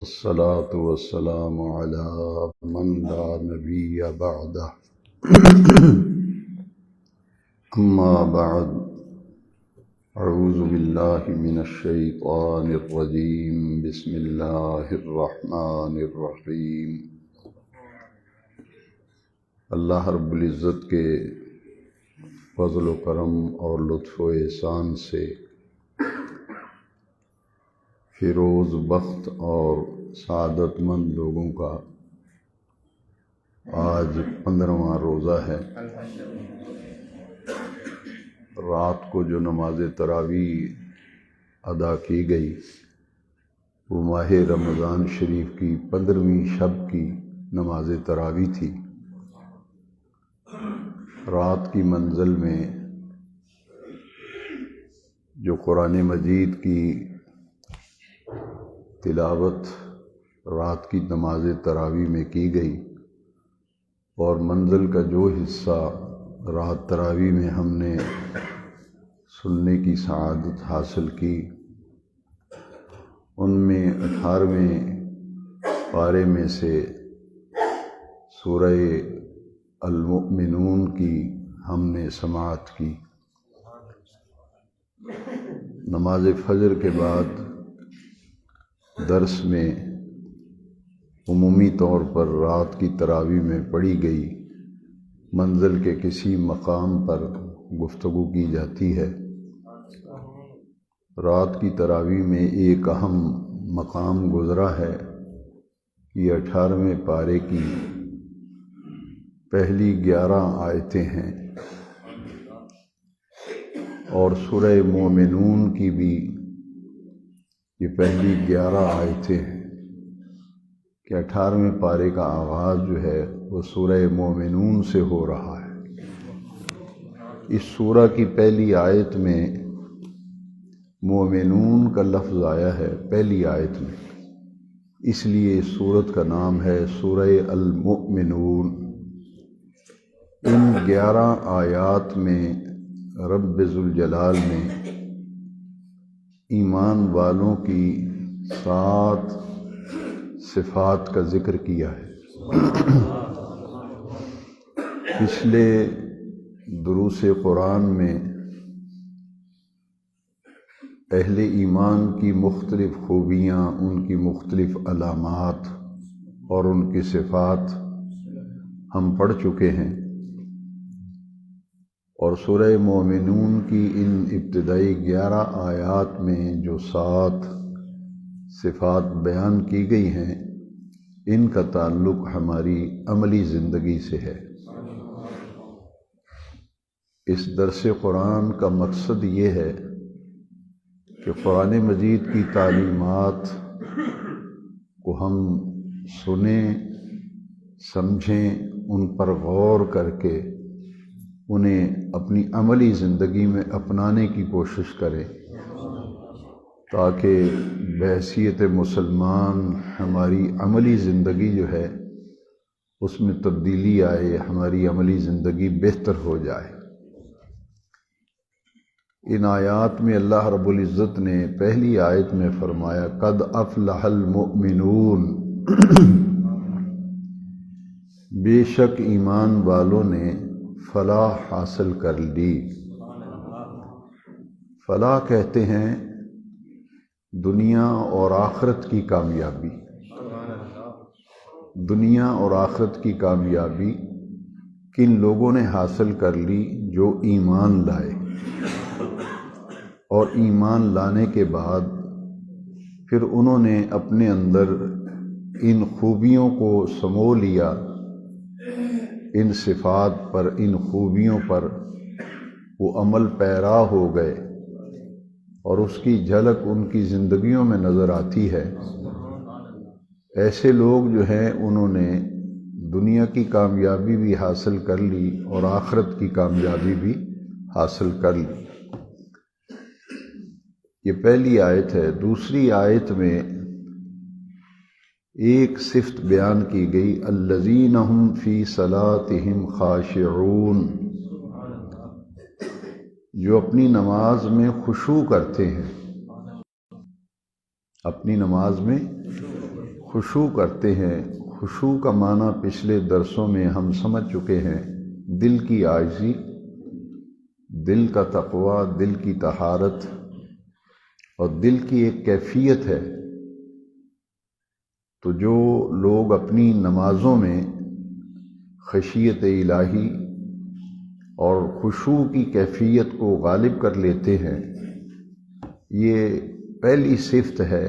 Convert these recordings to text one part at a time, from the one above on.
الصلاة والسلام على من لا نبي بعده أما بعد أعوذ بالله من الشيطان الرجيم بسم الله الرحمن الرحيم اللہ رب العزت کے فضل و کرم اور لطف و احسان سے فیروز بخت اور سعادت مند لوگوں کا آج 15واں روزہ ہے۔ رات کو جو نماز تراویح ادا کی گئی وہ ماہ رمضان شریف کی 15ویں شب کی نماز تراویح تھی۔ رات کی منزل میں جو قرآن مجید کی تلاوت رات کی نماز تراویح میں کی گئی اور منزل کا جو حصہ رات تراویح میں ہم نے سننے کی سعادت حاصل کی، ان میں 18ویں پارے میں سے سورہ المؤمنون کی ہم نے سماعت کی۔ نماز فجر کے بعد درس میں عمومی طور پر رات کی تراویح میں پڑھی گئی منزل کے کسی مقام پر گفتگو کی جاتی ہے۔ رات کی تراویح میں ایک اہم مقام گزرا ہے، یہ 18ویں پارے کی پہلی 11 آیتیں ہیں اور سورہ مومنون کی بھی یہ پہلی 11 آیتیں ہیں کہ 18ویں پارے کا آغاز جو ہے وہ سورہ مومنون سے ہو رہا ہے۔ اس سورہ کی پہلی آیت میں مومنون کا لفظ آیا ہے پہلی آیت میں، اس لیے اس سورت کا نام ہے سورہ المؤمنون۔ ان 11 آیات میں رب ذوالجلال نے ایمان والوں کی 7 صفات کا ذکر کیا ہے۔ پچھلے دروس قرآن میں اہل ایمان کی مختلف خوبیاں، ان کی مختلف علامات اور ان کی صفات ہم پڑھ چکے ہیں، اور سورہ مومنون کی ان ابتدائی 11 آیات میں جو 7 صفات بیان کی گئی ہیں، ان کا تعلق ہماری عملی زندگی سے ہے۔ اس درس قرآن کا مقصد یہ ہے کہ قرآن مجید کی تعلیمات کو ہم سنیں، سمجھیں، ان پر غور کر کے انہیں اپنی عملی زندگی میں اپنانے کی کوشش کریں، تاکہ بحیثیت مسلمان ہماری عملی زندگی جو ہے اس میں تبدیلی آئے، ہماری عملی زندگی بہتر ہو جائے۔ ان آیات میں اللہ رب العزت نے پہلی آیت میں فرمایا قد افلح المؤمنون، بے شک ایمان والوں نے فلاح حاصل کر لی۔ فلاح کہتے ہیں دنیا اور آخرت کی کامیابی۔ دنیا اور آخرت کی کامیابی کن لوگوں نے حاصل کر لی؟ جو ایمان لائے، اور ایمان لانے کے بعد پھر انہوں نے اپنے اندر ان خوبیوں کو سمو لیا، ان صفات پر، ان خوبیوں پر وہ عمل پیرا ہو گئے، اور اس کی جھلک ان کی زندگیوں میں نظر آتی ہے۔ ایسے لوگ جو ہیں انہوں نے دنیا کی کامیابی بھی حاصل کر لی اور آخرت کی کامیابی بھی حاصل کر لی۔ یہ پہلی آیت ہے۔ دوسری آیت میں ایک صفت بیان کی گئی الذین هم فی صلاتهم خاشعون، جو اپنی نماز میں خشوع کرتے ہیں، اپنی نماز میں خشوع کرتے ہیں، خشوع کا معنی پچھلے درسوں میں ہم سمجھ چکے ہیں، دل کی عاجزی، دل کا تقوی، دل کی طہارت اور دل کی ایک کیفیت ہے۔ تو جو لوگ اپنی نمازوں میں خشیت الہی اور خشوع کی کیفیت کو غالب کر لیتے ہیں، یہ پہلی صفت ہے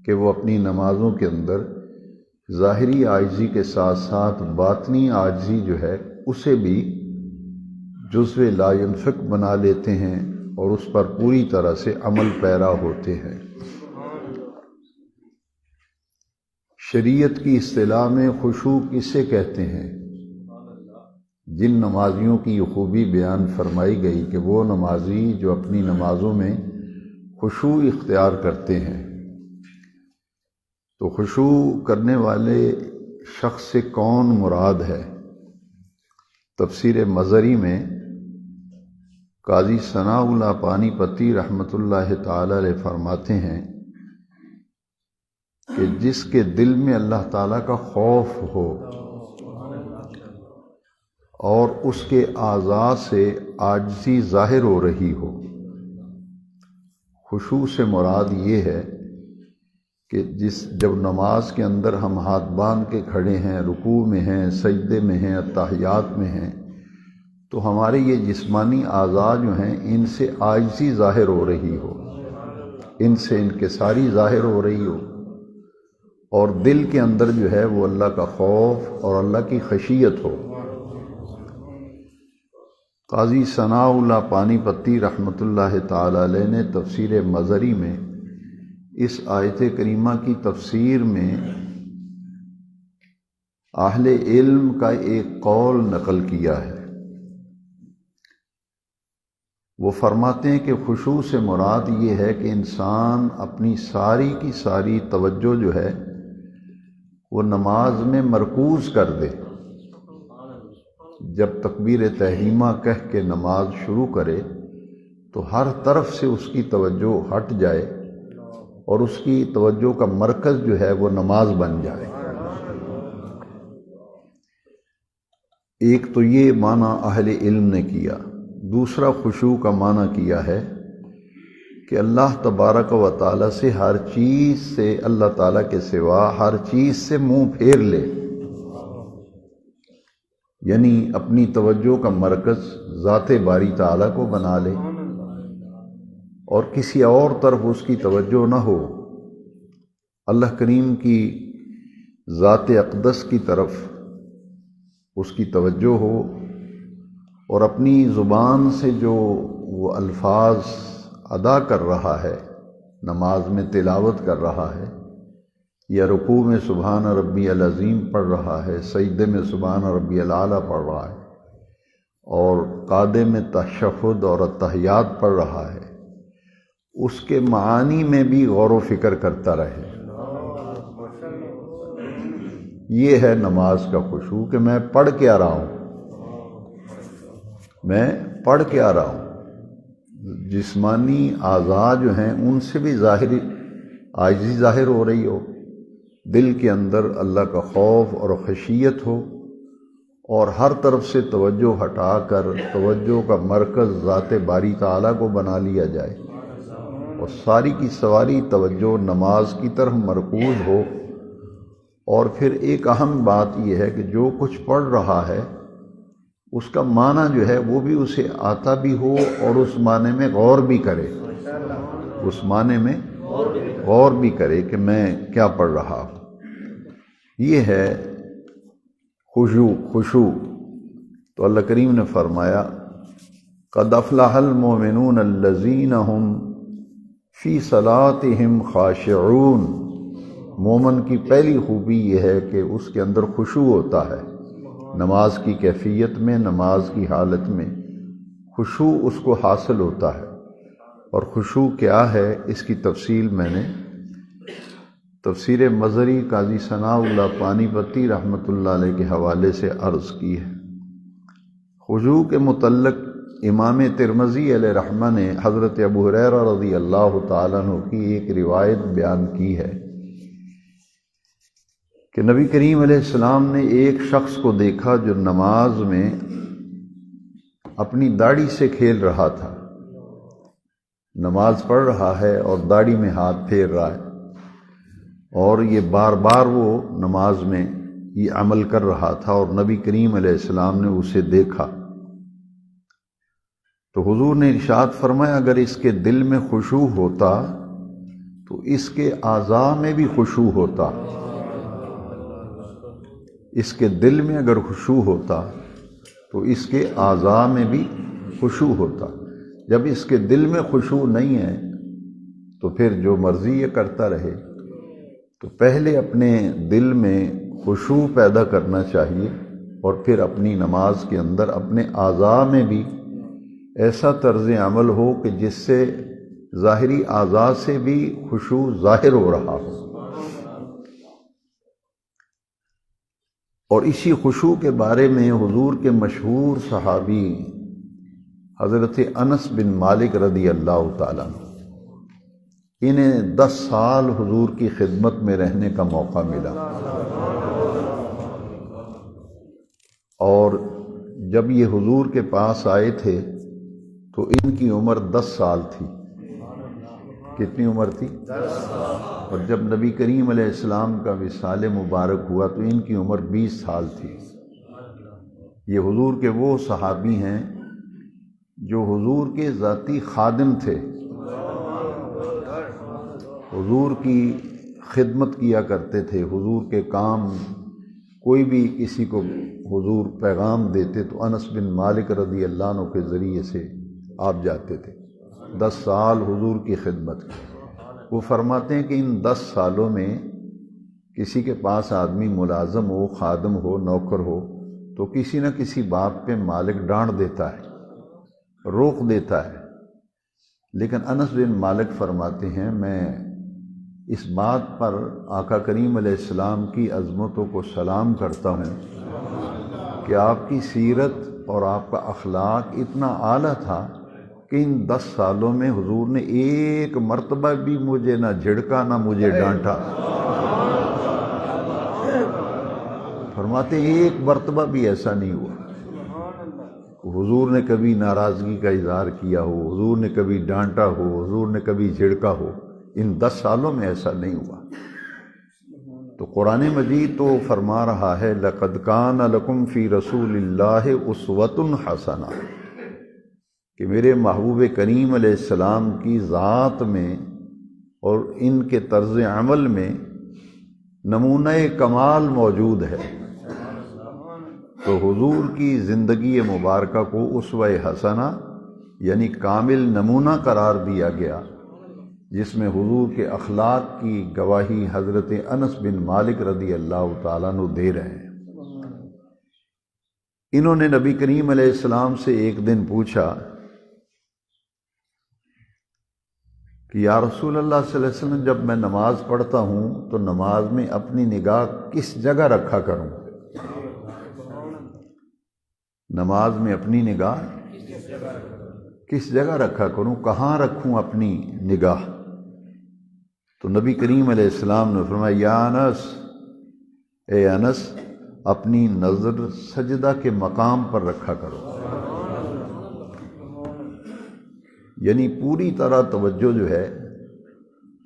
کہ وہ اپنی نمازوں کے اندر ظاہری عاجزی کے ساتھ ساتھ باطنی عاجزی جو ہے اسے بھی جزو لا ينفق بنا لیتے ہیں اور اس پر پوری طرح سے عمل پیرا ہوتے ہیں۔ شریعت کی اصطلاح میں خشوع کسے کہتے ہیں؟ جن نمازیوں کی یہ خوبی بیان فرمائی گئی کہ وہ نمازی جو اپنی نمازوں میں خشوع اختیار کرتے ہیں۔ تو خشوع کرنے والے شخص سے کون مراد ہے؟ تفسیر مظہری میں قاضی ثناء اللہ پانی پتی رحمۃ اللہ تعالی علیہ فرماتے ہیں کہ جس کے دل میں اللہ تعالیٰ کا خوف ہو اور اس کے اعضاء سے عاجزی ظاہر ہو رہی ہو۔ خشوع سے مراد یہ ہے کہ جب نماز کے اندر ہم ہاتھ باندھ کے کھڑے ہیں، رکوع میں ہیں، سجدے میں ہیں، اتحیات میں ہیں، تو ہمارے یہ جسمانی اعضاء جو ہیں ان سے عاجزی ظاہر ہو رہی ہو، ان سے انکساری ظاہر ہو رہی ہو، اور دل کے اندر جو ہے وہ اللہ کا خوف اور اللہ کی خشیت ہو۔ قاضی ثناء اللہ پانی پتی رحمۃ اللہ تعالی علیہ نے تفسیر مظہری میں اس آیت کریمہ کی تفسیر میں اہل علم کا ایک قول نقل کیا ہے۔ وہ فرماتے ہیں کہ خشوع سے مراد یہ ہے کہ انسان اپنی ساری کی ساری توجہ جو ہے وہ نماز میں مرکوز کر دے۔ جب تکبیر تحریمہ کہہ کے نماز شروع کرے تو ہر طرف سے اس کی توجہ ہٹ جائے اور اس کی توجہ کا مرکز جو ہے وہ نماز بن جائے۔ ایک تو یہ معنی اہل علم نے کیا، دوسرا خشوع کا معنی کیا ہے کہ اللہ تبارک و تعالیٰ سے ہر چیز سے، اللہ تعالیٰ کے سوا ہر چیز سے منہ پھیر لے، یعنی اپنی توجہ کا مرکز ذات باری تعالیٰ کو بنا لے اور کسی اور طرف اس کی توجہ نہ ہو، اللہ کریم کی ذات اقدس کی طرف اس کی توجہ ہو، اور اپنی زبان سے جو وہ الفاظ ادا کر رہا ہے، نماز میں تلاوت کر رہا ہے، یا رکوع میں سبحان ربی العظیم پڑھ رہا ہے، سجدے میں سبحان ربی الاعلیٰ پڑھ رہا ہے، اور قعدے میں تشہد اور اتحیات پڑھ رہا ہے، اس کے معانی میں بھی غور و فکر کرتا رہے۔ یہ ہے نماز کا خشوع کہ میں پڑھ کے آ رہا ہوں، میں پڑھ کے آ رہا ہوں۔ جسمانی اعضاء جو ہیں ان سے بھی ظاہری عاجزی ظاہر ہو رہی ہو، دل کے اندر اللہ کا خوف اور خشیت ہو، اور ہر طرف سے توجہ ہٹا کر توجہ کا مرکز ذات باری تعالیٰ کو بنا لیا جائے اور ساری کی سواری توجہ نماز کی طرف مرکوز ہو۔ اور پھر ایک اہم بات یہ ہے کہ جو کچھ پڑھ رہا ہے اس کا معنی جو ہے وہ بھی اسے آتا بھی ہو اور اس معنی میں غور بھی کرے، اس معنی میں غور بھی کرے کہ میں کیا پڑھ رہا ہوں۔ یہ ہے خشوع۔ تو اللہ کریم نے فرمایا قد افلح المؤمنون الذین هم فی صلاتهم خاشعون۔ مومن کی پہلی خوبی یہ ہے کہ اس کے اندر خشوع ہوتا ہے، نماز کی کیفیت میں، نماز کی حالت میں خشوع اس کو حاصل ہوتا ہے۔ اور خشوع کیا ہے اس کی تفصیل میں نے تفسیر مظہری قاضی ثناء اللہ پانی پتی رحمۃ اللہ علیہ کے حوالے سے عرض کی ہے۔ خشوع کے متعلق امام ترمذی علیہ رحمہ نے حضرت ابو ہریرہ رضی اللہ تعالیٰ عنہ کی ایک روایت بیان کی ہے کہ نبی کریم علیہ السلام نے ایک شخص کو دیکھا جو نماز میں اپنی داڑھی سے کھیل رہا تھا، نماز پڑھ رہا ہے اور داڑھی میں ہاتھ پھیر رہا ہے، اور یہ بار بار وہ نماز میں یہ عمل کر رہا تھا، اور نبی کریم علیہ السلام نے اسے دیکھا تو حضور نے ارشاد فرمایا اگر اس کے دل میں خشوع ہوتا تو اس کے اعضاء میں بھی خشوع ہوتا، اس کے دل میں اگر خشوع ہوتا تو اس کے اعضاء میں بھی خشوع ہوتا۔ جب اس کے دل میں خشوع نہیں ہے تو پھر جو مرضی یہ کرتا رہے، تو پہلے اپنے دل میں خشوع پیدا کرنا چاہیے اور پھر اپنی نماز کے اندر اپنے اعضاء میں بھی ایسا طرز عمل ہو کہ جس سے ظاہری اعضاء سے بھی خشوع ظاہر ہو رہا ہو۔ اور اسی خشوع کے بارے میں حضور کے مشہور صحابی حضرت انس بن مالک رضی اللہ تعالیٰ عنہ، انہیں 10 سال حضور کی خدمت میں رہنے کا موقع ملا، اور جب یہ حضور کے پاس آئے تھے تو ان کی عمر 10 سال تھی۔ کتنی عمر تھی؟ 10 سال۔ اور جب نبی کریم علیہ السلام کا وصال مبارک ہوا تو ان کی عمر 20 سال تھی۔ یہ حضور کے وہ صحابی ہیں جو حضور کے ذاتی خادم تھے، حضور کی خدمت کیا کرتے تھے، حضور کے کام، کوئی بھی کسی کو حضور پیغام دیتے تو انس بن مالک رضی اللہ عنہ کے ذریعے سے آپ جاتے تھے۔ 10 سال حضور کی خدمت کی۔ وہ فرماتے ہیں کہ ان 10 سالوں میں کسی کے پاس آدمی ملازم ہو، خادم ہو، نوکر ہو تو کسی نہ کسی بات پہ مالک ڈانٹ دیتا ہے، روک دیتا ہے، لیکن انس بن مالک فرماتے ہیں میں اس بات پر آقا کریم علیہ السلام کی عظمتوں کو سلام کرتا ہوں کہ آپ کی سیرت اور آپ کا اخلاق اتنا اعلیٰ تھا کہ ان 10 سالوں میں حضور نے ایک مرتبہ بھی مجھے نہ جھڑکا نہ مجھے ڈانٹا۔ فرماتے ایک مرتبہ بھی ایسا نہیں ہوا، حضور نے کبھی ناراضگی کا اظہار کیا ہو، حضور نے کبھی ڈانٹا ہو، حضور نے کبھی جھڑکا ہو، ان 10 سالوں میں ایسا نہیں ہوا۔ تو قرآن مجید تو فرما رہا ہے لَقَدْ كَانَ لَكُمْ فِي رَسُولِ اللَّهِ أُسْوَةٌ حَسَنَةٌ، کہ میرے محبوب کریم علیہ السلام کی ذات میں اور ان کے طرز عمل میں نمونہ کمال موجود ہے۔ تو حضور کی زندگی مبارکہ کو اسوہ حسنہ یعنی کامل نمونہ قرار دیا گیا، جس میں حضور کے اخلاق کی گواہی حضرت انس بن مالک رضی اللہ تعالیٰ عنہ دے رہے ہیں۔ انہوں نے نبی کریم علیہ السلام سے ایک دن پوچھا کہ یا رسول اللہ صلی اللہ علیہ وسلم جب میں نماز پڑھتا ہوں تو نماز میں اپنی نگاہ کس جگہ رکھا کروں؟ نماز میں اپنی نگاہ کس جگہ رکھا کروں، کہاں رکھوں اپنی نگاہ؟ تو نبی کریم علیہ السلام نے فرمایا یا انس، اے انس، اپنی نظر سجدہ کے مقام پر رکھا کرو، یعنی پوری طرح توجہ جو ہے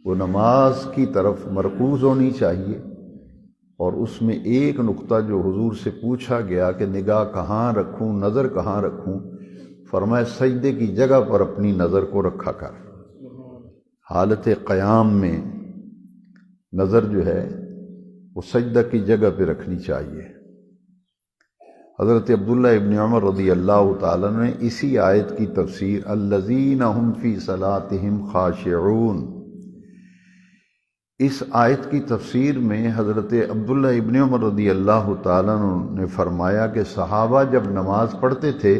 وہ نماز کی طرف مرکوز ہونی چاہیے، اور اس میں ایک نقطہ جو حضور سے پوچھا گیا کہ نگاہ کہاں رکھوں، نظر کہاں رکھوں، فرمایا سجدے کی جگہ پر اپنی نظر کو رکھا کر۔ حالت قیام میں نظر جو ہے وہ سجدہ کی جگہ پہ رکھنی چاہیے۔ حضرت عبداللہ ابن عمر رضی اللہ تعالیٰ نے اسی آیت کی تفسیر الذین هم فی صلاتہم خاشعون، اس آیت کی تفسیر میں حضرت عبداللہ ابن عمر رضی اللہ تعالیٰ نے فرمایا کہ صحابہ جب نماز پڑھتے تھے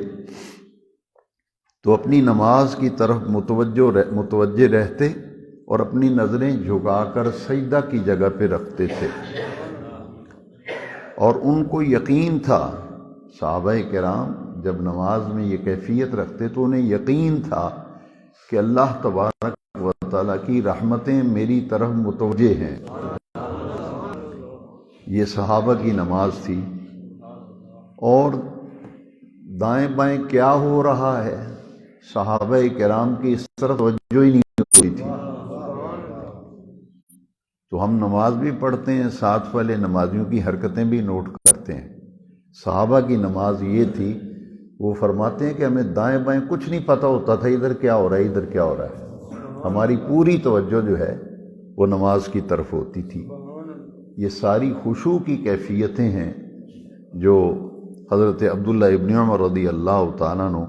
تو اپنی نماز کی طرف متوجہ رہتے اور اپنی نظریں جھکا کر سجدہ کی جگہ پہ رکھتے تھے، اور ان کو یقین تھا، صحابہ کرام جب نماز میں یہ کیفیت رکھتے تو انہیں یقین تھا کہ اللہ تبارک و تعالیٰ کی رحمتیں میری طرف متوجہ ہیں، یہ صحابہ کی نماز تھی، اور دائیں بائیں کیا ہو رہا ہے صحابہ کرام کی اس طرف توجہ ہی نہیں ہوئی تھی۔ تو ہم نماز بھی پڑھتے ہیں، ساتھ والے نمازیوں کی حرکتیں بھی نوٹ کرتے ہیں۔ صحابہ کی نماز یہ تھی، وہ فرماتے ہیں کہ ہمیں دائیں بائیں کچھ نہیں پتہ ہوتا تھا ادھر کیا ہو رہا ہے ادھر کیا ہو رہا ہے، ہماری پوری توجہ جو ہے وہ نماز کی طرف ہوتی تھی۔ یہ ساری خشوع کی کیفیتیں ہیں جو حضرت عبداللہ ابن عمر رضی اللہ تعالیٰ عنہ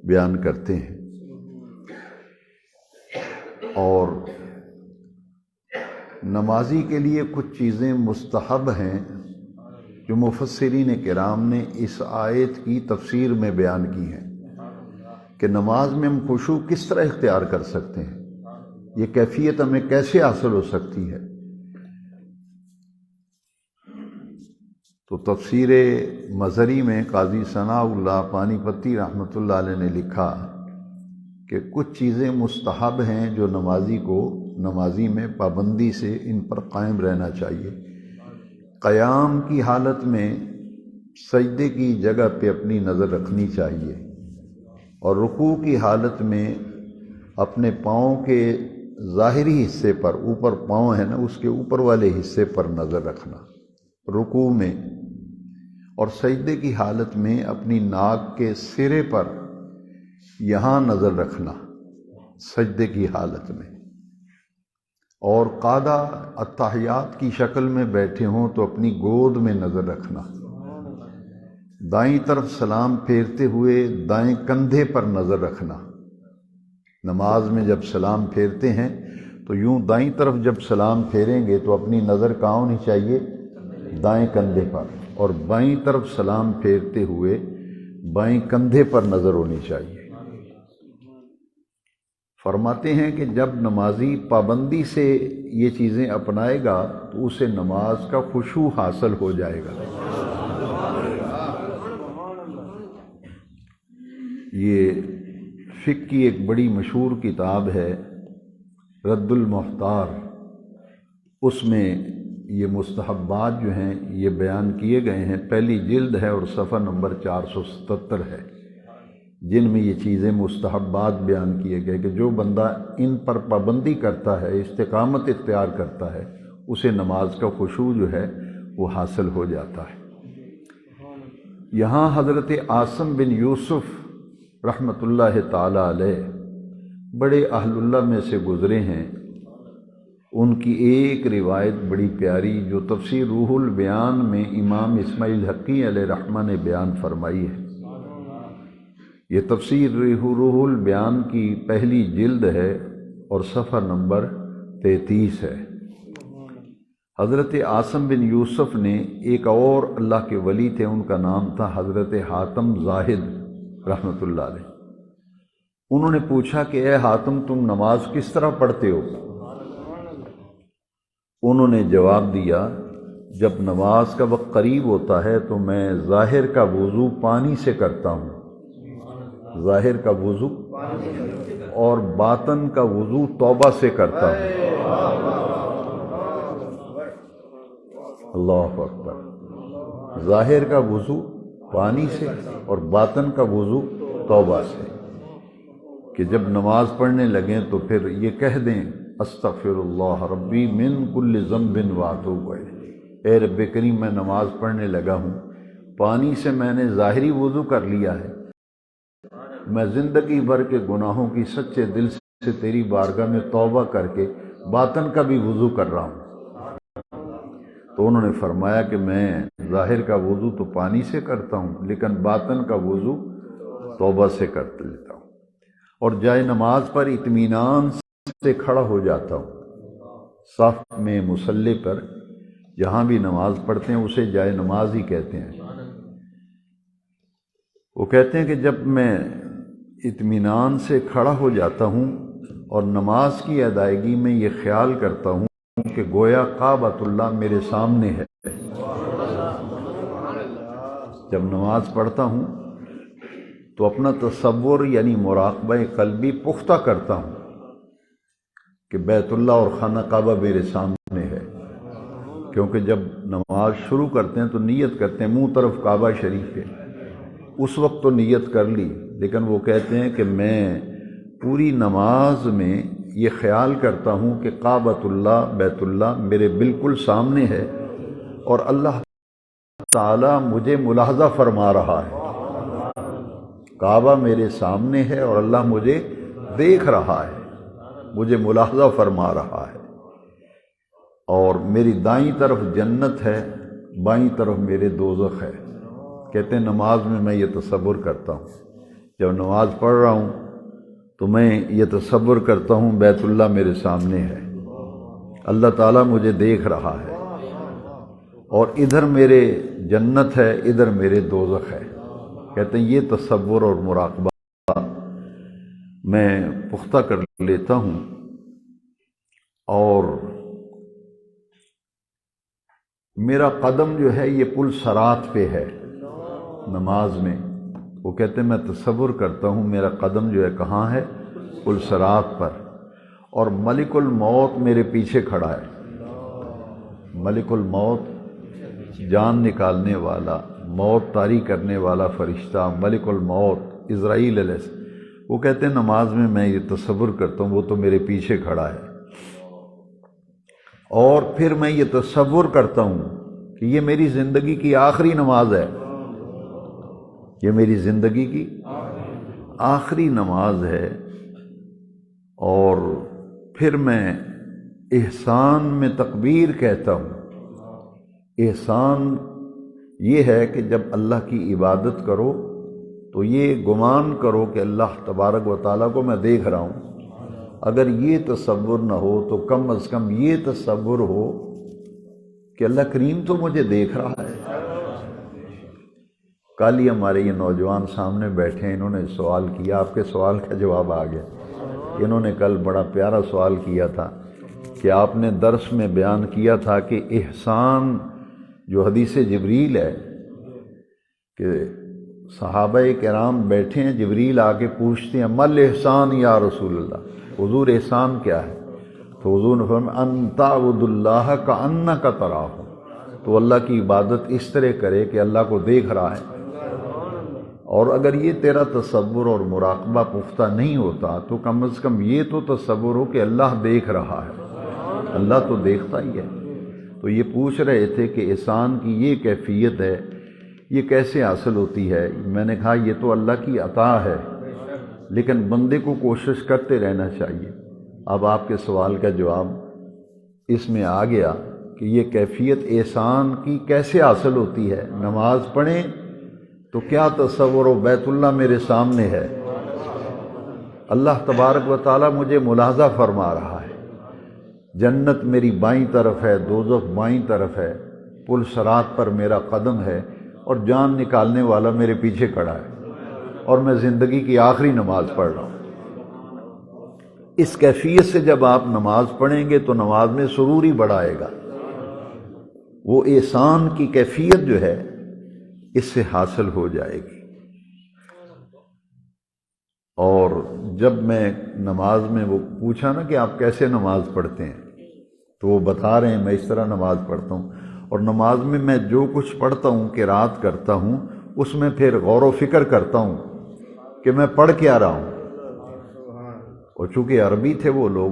بیان کرتے ہیں۔ اور نمازی کے لیے کچھ چیزیں مستحب ہیں جو مفسرین کرام نے اس آیت کی تفسیر میں بیان کی ہیں کہ نماز میں ہم خشوع کس طرح اختیار کر سکتے ہیں، یہ کیفیت ہمیں کیسے حاصل ہو سکتی ہے۔ تو تفسیر مظہری میں قاضی ثناء اللہ پانی پتی رحمۃ اللہ علیہ نے لکھا کہ کچھ چیزیں مستحب ہیں جو نمازی میں پابندی سے ان پر قائم رہنا چاہیے۔ قیام کی حالت میں سجدے کی جگہ پہ اپنی نظر رکھنی چاہیے، اور رکوع کی حالت میں اپنے پاؤں کے ظاہری حصے پر، اوپر پاؤں ہے نا اس کے اوپر والے حصے پر نظر رکھنا رکوع میں، اور سجدے کی حالت میں اپنی ناک کے سرے پر یہاں نظر رکھنا سجدے کی حالت میں، اور قاعدہ التحیات کی شکل میں بیٹھے ہوں تو اپنی گود میں نظر رکھنا، دائیں طرف سلام پھیرتے ہوئے دائیں کندھے پر نظر رکھنا۔ نماز میں جب سلام پھیرتے ہیں تو یوں دائیں طرف جب سلام پھیریں گے تو اپنی نظر کہاں ہونی چاہیے؟ دائیں کندھے پر، اور بائیں طرف سلام پھیرتے ہوئے بائیں کندھے پر نظر ہونی چاہیے۔ فرماتے ہیں کہ جب نمازی پابندی سے یہ چیزیں اپنائے گا تو اسے نماز کا خشوع حاصل ہو جائے گا۔ یہ فقہ کی ایک بڑی مشہور کتاب ہے رد المحتار، اس میں یہ مستحبات جو ہیں یہ بیان کیے گئے ہیں، پہلی جلد ہے اور صفحہ نمبر 477 ہے، جن میں یہ چیزیں مستحبات بیان کیے گئے کہ جو بندہ ان پر پابندی کرتا ہے، استقامت اختیار کرتا ہے، اسے نماز کا خشوع جو ہے وہ حاصل ہو جاتا ہے۔ یہاں حضرت عاصم بن یوسف رحمۃ اللہ تعالی علیہ بڑے اہل اللہ میں سے گزرے ہیں۔ ان کی ایک روایت بڑی پیاری جو تفسیر روح البیان میں امام اسماعیل حقی علیہ رحمہ نے بیان فرمائی ہے۔ یہ تفسیر روح البیان کی پہلی جلد ہے اور صفحہ نمبر 33 ہے۔ حضرت عاصم بن یوسف نے ایک اور اللہ کے ولی تھے، ان کا نام تھا حضرت حاتم زاہد رحمۃ اللہ علیہ۔ انہوں نے پوچھا کہ اے حاتم تم نماز کس طرح پڑھتے ہو؟ انہوں نے جواب دیا جب نماز کا وقت قریب ہوتا ہے تو میں ظاہر کا وضو پانی سے کرتا ہوں، ظاہر کا وضو، اور باطن کا وضو توبہ سے کرتا ہوں۔ اللہ اکبر، ظاہر کا وضو پانی سے اور باطن کا وضو توبہ سے، کہ جب نماز پڑھنے لگیں تو پھر یہ کہہ دیں استغفر اللہ ربی من کل ذنب واتوب الیہ، اے رب کریم میں نماز پڑھنے لگا ہوں، پانی سے میں نے ظاہری وضو کر لیا ہے، میں زندگی بھر کے گناہوں کی سچے دل سے تیری بارگاہ میں توبہ کر کے باطن کا بھی وضو کر رہا ہوں۔ تو انہوں نے فرمایا کہ میں ظاہر کا وضو تو پانی سے کرتا ہوں لیکن باطن کا وضو توبہ سے کر لیتا ہوں، اور جائے نماز پر اطمینان سے کھڑا ہو جاتا ہوں۔ صف میں مصلی پر جہاں بھی نماز پڑھتے ہیں اسے جائے نماز ہی کہتے ہیں۔ وہ کہتے ہیں کہ جب میں اطمینان سے کھڑا ہو جاتا ہوں اور نماز کی ادائیگی میں یہ خیال کرتا ہوں کہ گویا کعبۃ اللہ میرے سامنے ہے۔ جب نماز پڑھتا ہوں تو اپنا تصور یعنی مراقبہ قلبی پختہ کرتا ہوں کہ بیت اللہ اور خانہ کعبہ میرے سامنے ہے، کیونکہ جب نماز شروع کرتے ہیں تو نیت کرتے ہیں منہ طرف کعبہ شریف کے، اس وقت تو نیت کر لی، لیکن وہ کہتے ہیں کہ میں پوری نماز میں یہ خیال کرتا ہوں کہ کعبۃ اللہ بیت اللہ میرے بالکل سامنے ہے اور اللہ تعالیٰ مجھے ملاحظہ فرما رہا ہے، کعبہ میرے سامنے ہے اور اللہ مجھے دیکھ رہا ہے، مجھے ملاحظہ فرما رہا ہے، اور میری دائیں طرف جنت ہے، بائیں طرف میرے دوزخ ہے۔ کہتے ہیں نماز میں یہ تصور کرتا ہوں، جب نماز پڑھ رہا ہوں تو میں یہ تصور کرتا ہوں بیت اللہ میرے سامنے ہے، اللہ تعالیٰ مجھے دیکھ رہا ہے، اور ادھر میرے جنت ہے، ادھر میرے دوزخ ہے۔ کہتے ہیں یہ تصور اور مراقبہ میں پختہ کر لیتا ہوں، اور میرا قدم جو ہے یہ پل صراط پہ ہے نماز میں۔ وہ کہتے ہیں میں تصور کرتا ہوں میرا قدم جو ہے کہاں ہے، پل صراط پر، اور ملک الموت میرے پیچھے کھڑا ہے۔ ملک الموت جان نکالنے والا، موت طاری کرنے والا فرشتہ ملک الموت اسرائیل علیہ السلام، وہ کہتے ہیں نماز میں میں یہ تصور کرتا ہوں وہ تو میرے پیچھے کھڑا ہے، اور پھر میں یہ تصور کرتا ہوں کہ یہ میری زندگی کی آخری نماز ہے، یہ میری زندگی کی آخری نماز ہے، اور پھر میں احسان میں تکبیر کہتا ہوں۔ احسان یہ ہے کہ جب اللہ کی عبادت کرو تو یہ گمان کرو کہ اللہ تبارک و تعالیٰ کو میں دیکھ رہا ہوں۔ اگر یہ تصور نہ ہو تو کم از کم یہ تصور ہو کہ اللہ کریم تو مجھے دیکھ رہا ہے۔ کل ہی ہمارے یہ نوجوان سامنے بیٹھے ہیں، انہوں نے سوال کیا، آپ کے سوال کا جواب آ گیا۔ انہوں نے کل بڑا پیارا سوال کیا تھا کہ آپ نے درس میں بیان کیا تھا کہ احسان جو حدیث جبریل ہے کہ صحابہ کرام بیٹھے ہیں، جبریل آ کے پوچھتے ہیں مل احسان یا رسول اللہ، حضور احسان کیا ہے؟ تو حضور نے فرمایا ان تعبد اللہ کأنک تراہ، تو اللہ کی عبادت اس طرح کرے کہ اللہ کو دیکھ رہا ہے۔ اور اگر یہ تیرا تصور اور مراقبہ پختہ نہیں ہوتا تو کم از کم یہ تو تصور ہو کہ اللہ دیکھ رہا ہے، اللہ تو دیکھتا ہی ہے۔ تو یہ پوچھ رہے تھے کہ احسان کی یہ کیفیت ہے، یہ کیسے حاصل ہوتی ہے؟ میں نے کہا یہ تو اللہ کی عطا ہے، لیکن بندے کو کوشش کرتے رہنا چاہیے۔ اب آپ کے سوال کا جواب اس میں آ گیا کہ یہ کیفیت احسان کی کیسے حاصل ہوتی ہے۔ نماز پڑھیں تو کیا تصور ہو بیت اللہ میرے سامنے ہے، اللہ تبارک و تعالیٰ مجھے ملاحظہ فرما رہا ہے، جنت میری بائیں طرف ہے، دوزخ بائیں طرف ہے، پل صراط پر میرا قدم ہے، اور جان نکالنے والا میرے پیچھے کھڑا ہے، اور میں زندگی کی آخری نماز پڑھ رہا ہوں۔ اس کیفیت سے جب آپ نماز پڑھیں گے تو نماز میں سرور ہی بڑا آئے گا۔ وہ احسان کی کیفیت جو ہے اس سے حاصل ہو جائے گی۔ اور جب میں نماز میں وہ پوچھا نا کہ آپ کیسے نماز پڑھتے ہیں، تو وہ بتا رہے ہیں میں اس طرح نماز پڑھتا ہوں، اور نماز میں جو کچھ پڑھتا ہوں، قرات کرتا ہوں، اس میں پھر غور و فکر کرتا ہوں کہ میں پڑھ کیا رہا ہوں۔ اور چونکہ عربی تھے وہ لوگ،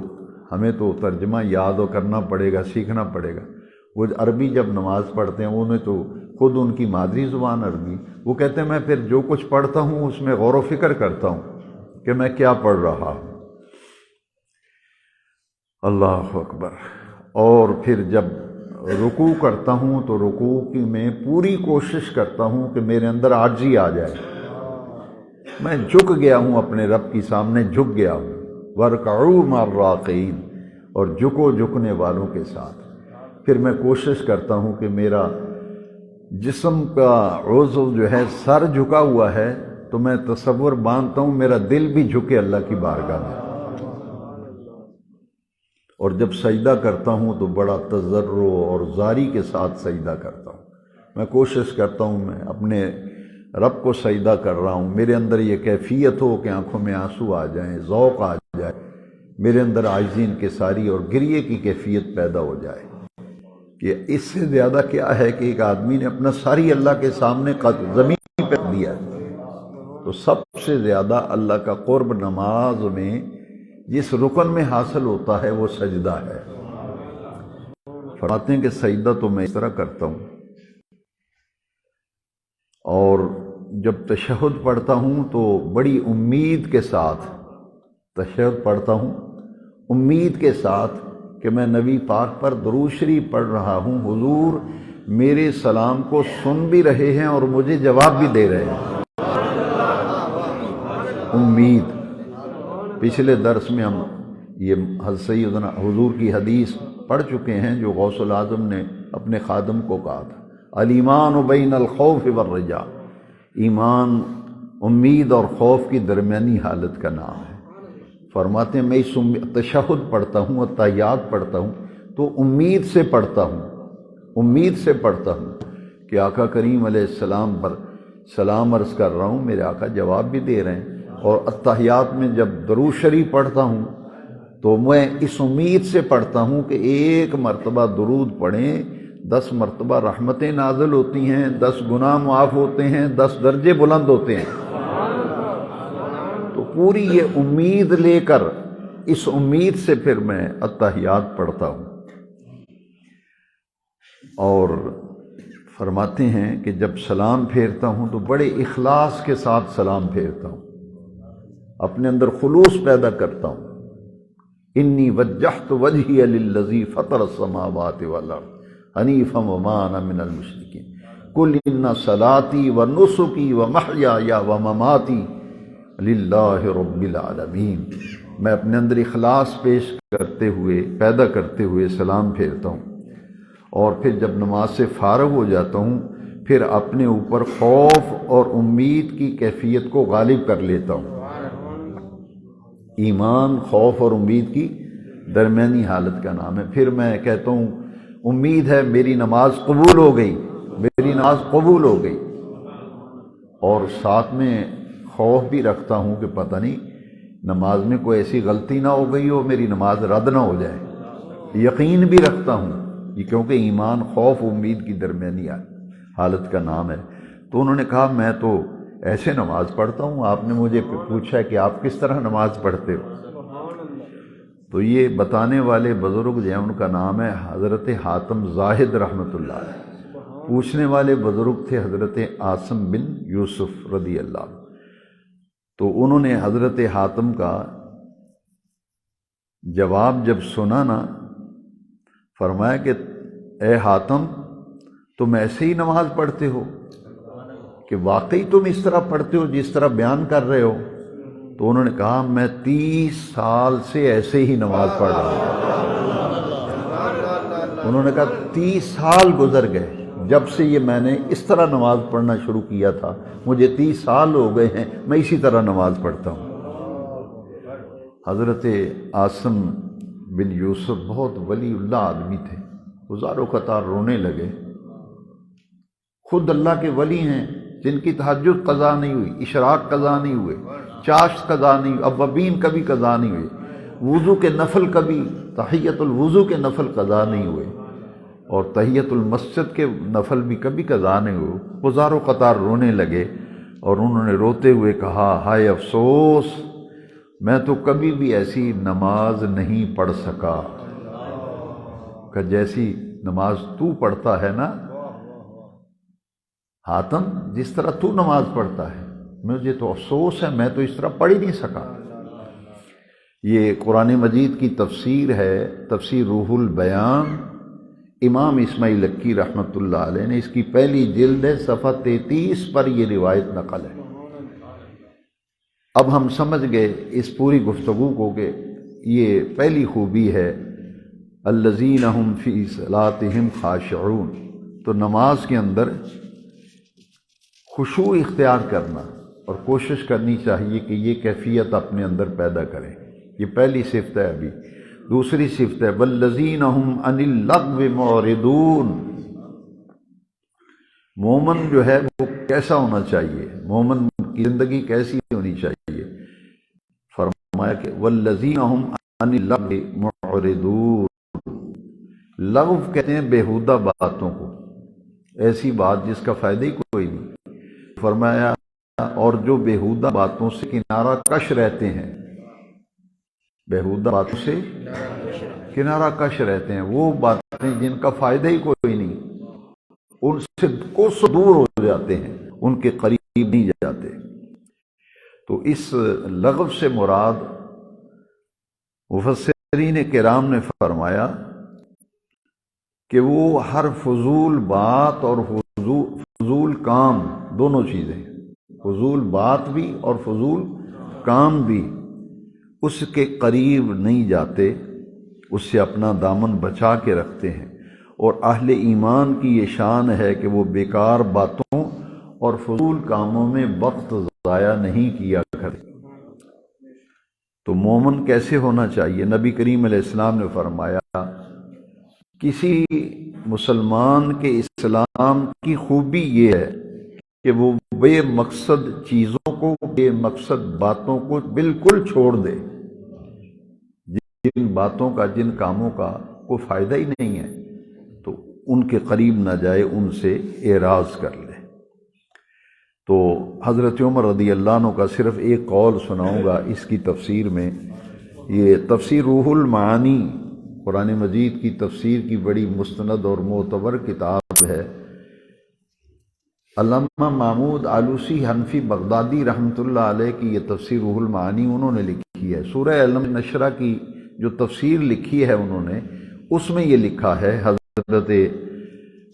ہمیں تو ترجمہ یاد و کرنا پڑے گا، سیکھنا پڑے گا۔ وہ عربی جب نماز پڑھتے ہیں انہیں تو خود ان کی مادری زبان عربی، وہ کہتے ہیں میں پھر جو کچھ پڑھتا ہوں اس میں غور و فکر کرتا ہوں کہ میں کیا پڑھ رہا ہوں۔ اللہ اکبر۔ اور پھر جب رکوع کرتا ہوں تو رکوع کی میں پوری کوشش کرتا ہوں کہ میرے اندر عاجزی آ جائے، میں جھک گیا ہوں، اپنے رب کی سامنے جھک گیا ہوں۔ وَارْكَعُوا مَعَ الرَّاكِعِينَ، اور جھکو جھکنے والوں کے ساتھ۔ پھر میں کوشش کرتا ہوں کہ میرا جسم کا عضو جو ہے سر جھکا ہوا ہے تو میں تصور باندھتا ہوں میرا دل بھی جھکے اللہ کی بارگاہ میں، اور جب سجدہ کرتا ہوں تو بڑا تضرع اور زاری کے ساتھ سجدہ کرتا ہوں۔ میں کوشش کرتا ہوں میں اپنے رب کو سجدہ کر رہا ہوں، میرے اندر یہ کیفیت ہو کہ آنکھوں میں آنسو آ جائیں، ذوق آ جائے، میرے اندر عاجزی انکساری اور گریے کی کیفیت پیدا ہو جائے کہ اس سے زیادہ کیا ہے کہ ایک آدمی نے اپنا ساری اللہ کے سامنے زمین پہ دیا ہے۔ تو سب سے زیادہ اللہ کا قرب نماز میں جس رکن میں حاصل ہوتا ہے وہ سجدہ ہے۔ فرماتے ہیں کہ سجدہ تو میں اس طرح کرتا ہوں، اور جب تشہد پڑھتا ہوں تو بڑی امید کے ساتھ تشہد پڑھتا ہوں، امید کے ساتھ کہ میں نبی پاک پر درود شریف پڑھ رہا ہوں، حضور میرے سلام کو سن بھی رہے ہیں اور مجھے جواب بھی دے رہے ہیں۔ امید۔ پچھلے درس میں ہم یہ حضرت سیدنا حضور کی حدیث پڑھ چکے ہیں جو غوث العظم نے اپنے خادم کو کہا تھا، الایمان بین الخوف والرجاء، ایمان امید اور خوف کی درمیانی حالت کا نام ہے۔ فرماتے ہیں میں اس تشہد پڑھتا ہوں، التحیات پڑھتا ہوں تو امید سے پڑھتا ہوں، امید سے پڑھتا ہوں کہ آقا کریم علیہ السلام پر سلام عرض کر رہا ہوں، میرے آقا جواب بھی دے رہے ہیں۔ اور التحیات میں جب درود شریف پڑھتا ہوں تو میں اس امید سے پڑھتا ہوں کہ ایک مرتبہ درود پڑھیں 10 مرتبہ رحمتیں نازل ہوتی ہیں، 10 گناہ معاف ہوتے ہیں، 10 درجے بلند ہوتے ہیں۔ تو پوری یہ امید لے کر اس امید سے پھر میں التحیات پڑھتا ہوں۔ اور فرماتے ہیں کہ جب سلام پھیرتا ہوں تو بڑے اخلاص کے ساتھ سلام پھیرتا ہوں، اپنے اندر خلوص پیدا کرتا ہوں۔ انی وجہت وجہی للذی فطر السماوات والارض حنیفا وما انا من المشرکین قل ان صلاتی ونسکی ومحیای ومماتی للہ رب العالمین۔ میں اپنے اندر اخلاص پیدا کرتے ہوئے سلام پھیرتا ہوں، اور پھر جب نماز سے فارغ ہو جاتا ہوں پھر اپنے اوپر خوف اور امید کی کیفیت کو غالب کر لیتا ہوں۔ ایمان خوف اور امید کی درمیانی حالت کا نام ہے۔ پھر میں کہتا ہوں امید ہے میری نماز قبول ہو گئی، میری نماز قبول ہو گئی، اور ساتھ میں خوف بھی رکھتا ہوں کہ پتہ نہیں نماز میں کوئی ایسی غلطی نہ ہو گئی ہو میری نماز رد نہ ہو جائے۔ یقین بھی رکھتا ہوں یہ کیونکہ ایمان خوف امید کی درمیانی حالت کا نام ہے۔ تو انہوں نے کہا میں تو ایسے نماز پڑھتا ہوں، آپ نے مجھے پوچھا کہ آپ کس طرح نماز پڑھتے ہو؟ تو یہ بتانے والے بزرگ جو ہیں ان کا نام ہے حضرت حاتم زاہد رحمۃ اللہ علیہ۔ پوچھنے والے بزرگ تھے حضرت عاصم بن یوسف رضی اللہ عنہ۔ تو انہوں نے حضرت حاتم کا جواب جب سنا نا، فرمایا کہ اے حاتم تم ایسے ہی نماز پڑھتے ہو کہ واقعی تم اس طرح پڑھتے ہو جس طرح بیان کر رہے ہو؟ تو انہوں نے کہا میں 30 سال سے ایسے ہی نماز پڑھ رہا ہوں۔ انہوں نے کہا 30 سال گزر گئے جب سے یہ میں نے اس طرح نماز پڑھنا شروع کیا تھا، مجھے 30 سال ہو گئے ہیں میں اسی طرح نماز پڑھتا ہوں۔ حضرت عاصم بن یوسف بہت ولی اللہ آدمی تھے، ہزاروں قطار رونے لگے۔ خود اللہ کے ولی ہیں جن کی تہجد قضا نہیں ہوئی، اشراق قضا نہیں ہوئے، چاشت قضا نہیں ہوئی، اوابین کبھی قضا نہیں ہوئے، وضو کے نفل کبھی تحیت الوضو کے نفل قضا نہیں ہوئے، اور تحیت المسجد کے نفل بھی کبھی قضا نہیں ہوئے۔ ہزاروں قطار رونے لگے اور انہوں نے روتے ہوئے کہا ہائے افسوس، میں تو کبھی بھی ایسی نماز نہیں پڑھ سکا کہ جیسی نماز تو پڑھتا ہے نا حاتم، جس طرح تو نماز پڑھتا ہے مجھے تو افسوس ہے، میں تو اس طرح پڑھ ہی نہیں سکا۔ یہ قرآن مجید کی تفسیر ہے، تفسیر روح البیان، امام اسماعیل لکی رحمۃ اللہ علیہ نے، اس کی پہلی جلد ہے، صفحہ 33 پر یہ روایت نقل ہے۔ اب ہم سمجھ گئے اس پوری گفتگو کو کہ یہ پہلی خوبی ہے الذین هم فی صلاتہم خاشعون، تو نماز کے اندر خشوع اختیار کرنا اور کوشش کرنی چاہیے کہ یہ کیفیت اپنے اندر پیدا کریں، یہ پہلی صفت ہے۔ ابھی دوسری صفت ہے والذین هم عن اللغو معرضون، مومن جو ہے وہ کیسا ہونا چاہیے، مومن کی زندگی کیسی ہونی چاہیے؟ فرمایا کہ والذین هم عن اللغو معرضون، لغو کہتے ہیں بیہودہ باتوں کو، ایسی بات جس کا فائدہ ہی کوئی نہیں۔ فرمایا اور جو بیہودہ باتوں سے کنارہ کش رہتے ہیں، بیہودہ باتوں سے کنارہ کش رہتے ہیں، وہ باتیں جن کا فائدہ ہی کوئی نہیں، ان سے کوس دور ہو جاتے ہیں، ان کے قریب نہیں جاتے۔ تو اس لغو سے مراد مفسرین کرام نے فرمایا کہ وہ ہر فضول بات اور فضول کام، دونوں چیزیں، فضول بات بھی اور فضول کام بھی، اس کے قریب نہیں جاتے، اس سے اپنا دامن بچا کے رکھتے ہیں۔ اور اہل ایمان کی یہ شان ہے کہ وہ بیکار باتوں اور فضول کاموں میں وقت ضائع نہیں کیا کرتے۔ تو مومن کیسے ہونا چاہیے؟ نبی کریم علیہ السلام نے فرمایا کسی مسلمان کے اسلام کی خوبی یہ ہے کہ وہ بے مقصد چیزوں کو، بے مقصد باتوں کو بالکل چھوڑ دے، جن باتوں کا، جن کاموں کا کوئی فائدہ ہی نہیں ہے تو ان کے قریب نہ جائے، ان سے اعراض کر لے۔ تو حضرت عمر رضی اللہ عنہ کا صرف ایک قول سناؤں گا اس کی تفسیر میں۔ یہ تفسیر روح المعانی، قرآن مجید کی تفسیر کی بڑی مستند اور معتبر کتاب ہے۔ علامہ محمود آلوسی حنفی بغدادی رحمۃ اللہ علیہ کی یہ تفسیر روح المعانی انہوں نے لکھی ہے۔ سورہ علم نشرہ کی جو تفسیر لکھی ہے انہوں نے، اس میں یہ لکھا ہے، حضرت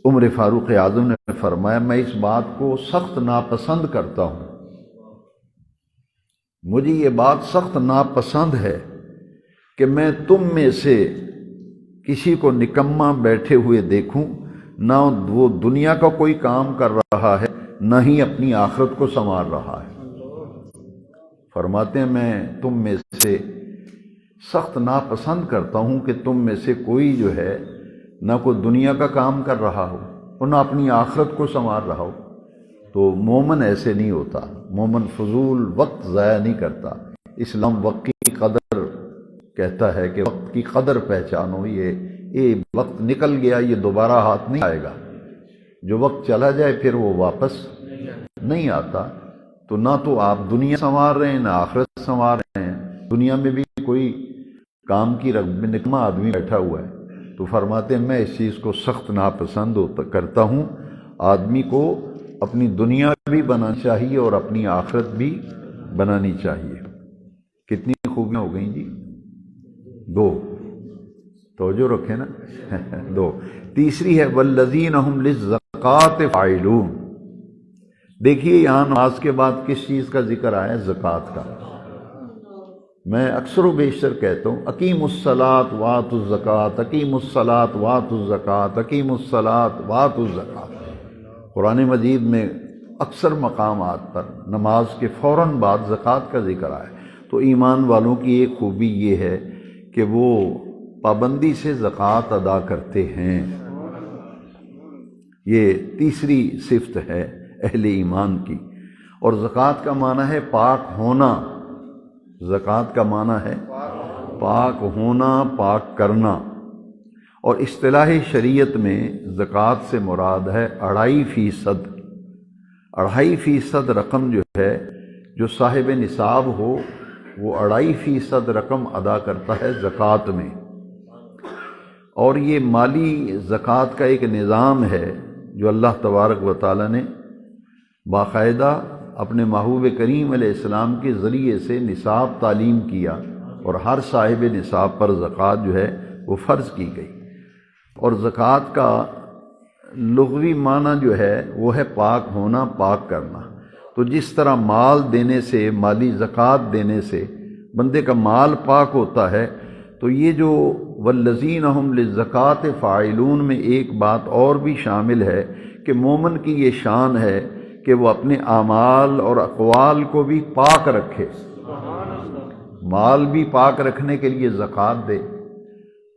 عمر فاروق اعظم نے فرمایا میں اس بات کو سخت ناپسند کرتا ہوں، مجھے یہ بات سخت ناپسند ہے کہ میں تم میں سے کسی کو نکما بیٹھے ہوئے دیکھوں، نہ وہ دنیا کا کوئی کام کر رہا ہے، نہ ہی اپنی آخرت کو سنوار رہا ہے۔ فرماتے ہیں میں تم میں سے سخت ناپسند کرتا ہوں کہ تم میں سے کوئی جو ہے نہ کوئی دنیا کا کام کر رہا ہو اور نہ اپنی آخرت کو سنوار رہا ہو۔ تو مومن ایسے نہیں ہوتا، مومن فضول وقت ضائع نہیں کرتا۔ اسلام وقت کی قدر کہتا ہے کہ وقت کی قدر پہچانو، یہ وقت نکل گیا، یہ دوبارہ ہاتھ نہیں آئے گا۔ جو وقت چلا جائے پھر وہ واپس نہیں آتا۔ تو نہ تو آپ دنیا سنوار رہے ہیں، نہ آخرت سنوار رہے ہیں۔ دنیا میں بھی کوئی کام کی نکما آدمی بیٹھا ہوا ہے، تو فرماتے ہیں میں اس چیز کو سخت ناپسند کرتا ہوں۔ آدمی کو اپنی دنیا بھی بنانی چاہیے اور اپنی آخرت بھی بنانی چاہیے۔ کتنی خوبیاں ہو گئیں جی؟ دو، توجہ رکھیں نا، دو۔ تیسری ہے والذین ہم للزکوٰۃ فاعلون۔ دیکھیے یہاں نماز کے بعد کس چیز کا ذکر آیا ہے؟ زکوٰۃ کا۔ میں اکثر و بیشتر کہتا ہوں اقیموا الصلاۃ وآتوا الزکوٰۃ، اقیموا الصلاۃ وآتوا الزکوٰۃ، اقیموا الصلاۃ وآتوا الزکوٰۃ۔ قرآن مجید میں اکثر مقامات پر نماز کے فوراً بعد زکوٰۃ کا ذکر آیا۔ تو ایمان والوں کی ایک خوبی یہ ہے کہ وہ پابندی سے زکوٰۃ ادا کرتے ہیں۔ یہ تیسری صفت ہے اہل ایمان کی۔ اور زکوٰۃ کا معنی ہے پاک ہونا۔ زکوٰۃ کا معنی ہے پاک ہونا، پاک کرنا۔ اور اصطلاح شریعت میں زکوٰۃ سے مراد ہے 2.5%۔ 2.5% رقم جو ہے، جو صاحب نصاب ہو وہ 2.5% رقم ادا کرتا ہے زکوٰۃ میں۔ اور یہ مالی زکوٰۃ کا ایک نظام ہے جو اللہ تبارک و تعالی نے باقاعدہ اپنے محبوب کریم علیہ السلام کے ذریعے سے نصاب تعلیم کیا، اور ہر صاحب نصاب پر زکوٰۃ جو ہے وہ فرض کی گئی۔ اور زکوٰۃ کا لغوی معنی جو ہے وہ ہے پاک ہونا، پاک کرنا۔ تو جس طرح مال دینے سے، مالی زکوٰۃ دینے سے بندے کا مال پاک ہوتا ہے، تو یہ جو والذین ہم للزکوٰۃ فاعلون میں ایک بات اور بھی شامل ہے کہ مومن کی یہ شان ہے کہ وہ اپنے اعمال اور اقوال کو بھی پاک رکھے۔ مال بھی پاک رکھنے کے لیے زکوٰۃ دے،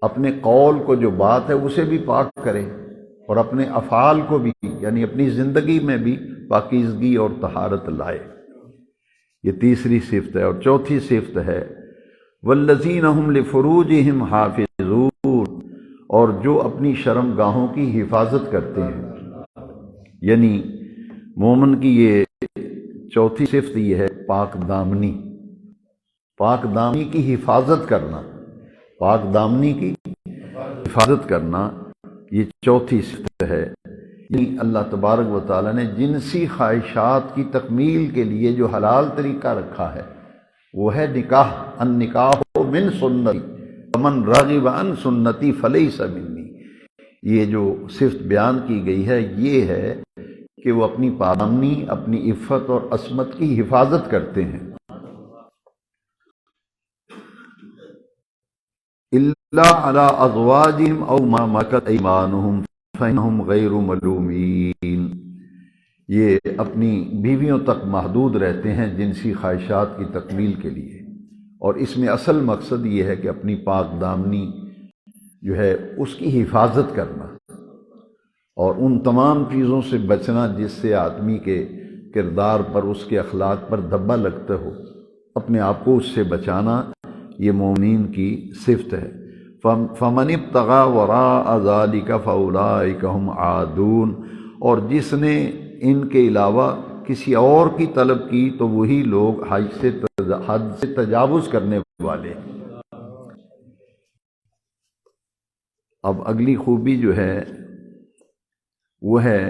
اپنے قول کو جو بات ہے اسے بھی پاک کرے، اور اپنے افعال کو بھی، یعنی اپنی زندگی میں بھی پاکیزگی اور طہارت لائے۔ یہ تیسری صفت ہے۔ اور چوتھی صفت ہے والذین ہم لفروجہم حافظون، اور جو اپنی شرم گاہوں کی حفاظت کرتے ہیں. یعنی مومن کی یہ چوتھی صفت یہ ہے پاک دامنی. پاک دامنی کی حفاظت کرنا، پاک دامنی کی حفاظت کرنا یہ چوتھی صفت ہے. یعنی اللہ تبارک و تعالیٰ نے جنسی خواہشات کی تکمیل کے لیے جو حلال طریقہ رکھا ہے وہ ہے نکاح. النکاح من سنتی ومن راغب عن سنتی فلیس منی. یہ جو صفت بیان کی گئی ہے یہ ہے کہ وہ اپنی پاکدامنی، اپنی عفت اور عصمت کی حفاظت کرتے ہیں. الا علی ازواجہم او ما ملکت ایمانہم فانہم غیر ملومین. یہ اپنی بیویوں تک محدود رہتے ہیں جنسی خواہشات کی تکمیل کے لیے، اور اس میں اصل مقصد یہ ہے کہ اپنی پاک دامنی جو ہے اس کی حفاظت کرنا اور ان تمام چیزوں سے بچنا جس سے آدمی کے کردار پر، اس کے اخلاق پر دھبا لگتا ہو. اپنے آپ کو اس سے بچانا یہ مومنین کی صفت ہے. فمن ابتغى وراء ذلك فاولئک هم عادون. اور جس نے ان کے علاوہ کسی اور کی طلب کی تو وہی لوگ حد سے تجاوز کرنے والے. اب اگلی خوبی جو ہے وہ ہے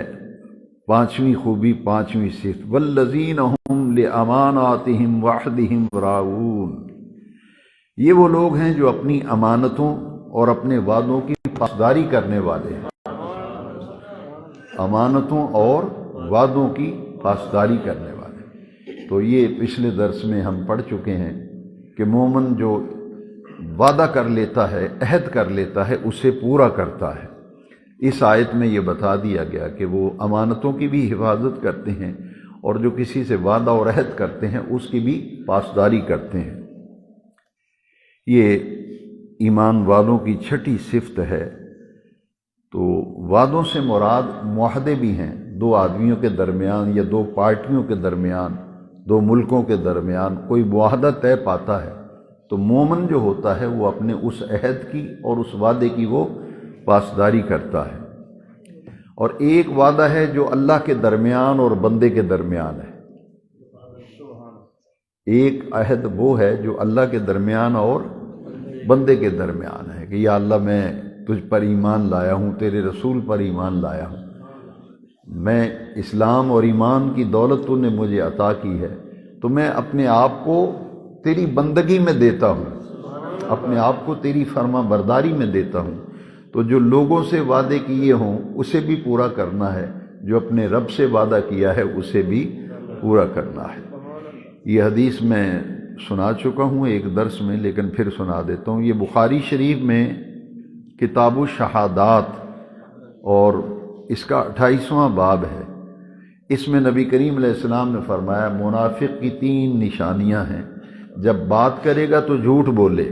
پانچویں خوبی، پانچویں صفت والذین هم لاماناتهم وعہدهم راعون. یہ وہ لوگ ہیں جو اپنی امانتوں اور اپنے وعدوں کی پاسداری کرنے والے ہیں. امانتوں اور وعدوں کی پاسداری کرنے والے. تو یہ پچھلے درس میں ہم پڑھ چکے ہیں کہ مومن جو وعدہ کر لیتا ہے، عہد کر لیتا ہے، اسے پورا کرتا ہے. اس آیت میں یہ بتا دیا گیا کہ وہ امانتوں کی بھی حفاظت کرتے ہیں اور جو کسی سے وعدہ اور عہد کرتے ہیں اس کی بھی پاسداری کرتے ہیں. یہ ایمان والوں کی چھٹی صفت ہے. تو وعدوں سے مراد معاہدے بھی ہیں، دو آدمیوں کے درمیان یا دو پارٹیوں کے درمیان، دو ملکوں کے درمیان کوئی معاہدہ طے پاتا ہے تو مومن جو ہوتا ہے وہ اپنے اس عہد کی اور اس وعدے کی وہ پاسداری کرتا ہے. اور ایک وعدہ ہے جو اللہ کے درمیان اور بندے کے درمیان ہے. ایک عہد وہ ہے جو اللہ کے درمیان اور بندے کے درمیان ہے کہ یا اللہ میں تجھ پر ایمان لایا ہوں، تیرے رسول پر ایمان لایا ہوں، میں اسلام اور ایمان کی دولت تو نے مجھے عطا کی ہے تو میں اپنے آپ کو تیری بندگی میں دیتا ہوں، اپنے آپ کو تیری فرما برداری میں دیتا ہوں. تو جو لوگوں سے وعدے کیے ہوں اسے بھی پورا کرنا ہے، جو اپنے رب سے وعدہ کیا ہے اسے بھی پورا کرنا ہے. یہ حدیث میں سنا چکا ہوں ایک درس میں، لیکن پھر سنا دیتا ہوں. یہ بخاری شریف میں کتاب الشہادات اور اس کا 28واں باب ہے. اس میں نبی کریم علیہ السلام نے فرمایا منافق کی 3 نشانیاں ہیں. جب بات کرے گا تو جھوٹ بولے،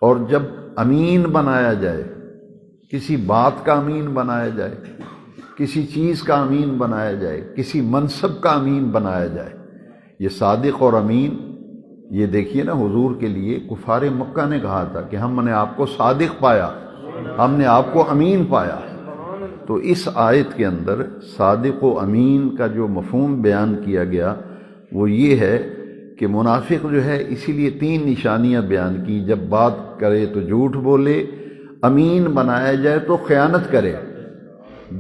اور جب امین بنایا جائے، کسی بات کا امین بنایا جائے، کسی چیز کا امین بنایا جائے، کسی منصب کا امین بنایا جائے. یہ صادق اور امین، یہ دیکھیے نا حضور کے لیے کفار مکہ نے کہا تھا کہ ہم نے آپ کو صادق پایا، ہم نے آپ کو امین پایا. تو اس آیت کے اندر صادق و امین کا جو مفہوم بیان کیا گیا وہ یہ ہے کہ منافق جو ہے اسی لیے 3 نشانیاں بیان کی. جب بات کرے تو جھوٹ بولے، امین بنایا جائے تو خیانت کرے.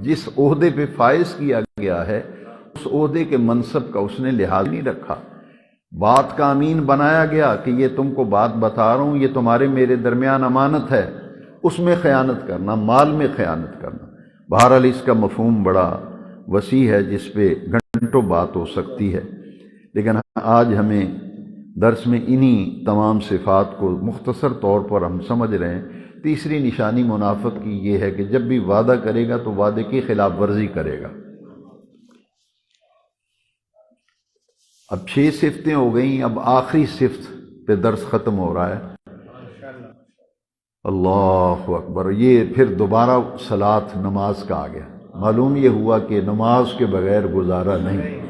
جس عہدے پہ فائز کیا گیا ہے اس عہدے کے منصب کا اس نے لحاظ نہیں رکھا. بات کا امین بنایا گیا کہ یہ تم کو بات بتا رہا ہوں، یہ تمہارے میرے درمیان امانت ہے، اس میں خیانت کرنا، مال میں خیانت کرنا. بہرحال اس کا مفہوم بڑا وسیع ہے جس پہ گھنٹوں بات ہو سکتی ہے، لیکن آج ہمیں درس میں انہی تمام صفات کو مختصر طور پر ہم سمجھ رہے ہیں. تیسری نشانی منافق کی یہ ہے کہ جب بھی وعدہ کرے گا تو وعدے کی خلاف ورزی کرے گا. اب 6 صفتیں ہو گئیں، اب آخری صفت پہ درس ختم ہو رہا ہے. اللہ اکبر. یہ پھر دوبارہ صلاۃ، نماز کا آ گیا. معلوم یہ ہوا کہ نماز کے بغیر گزارا نہیں،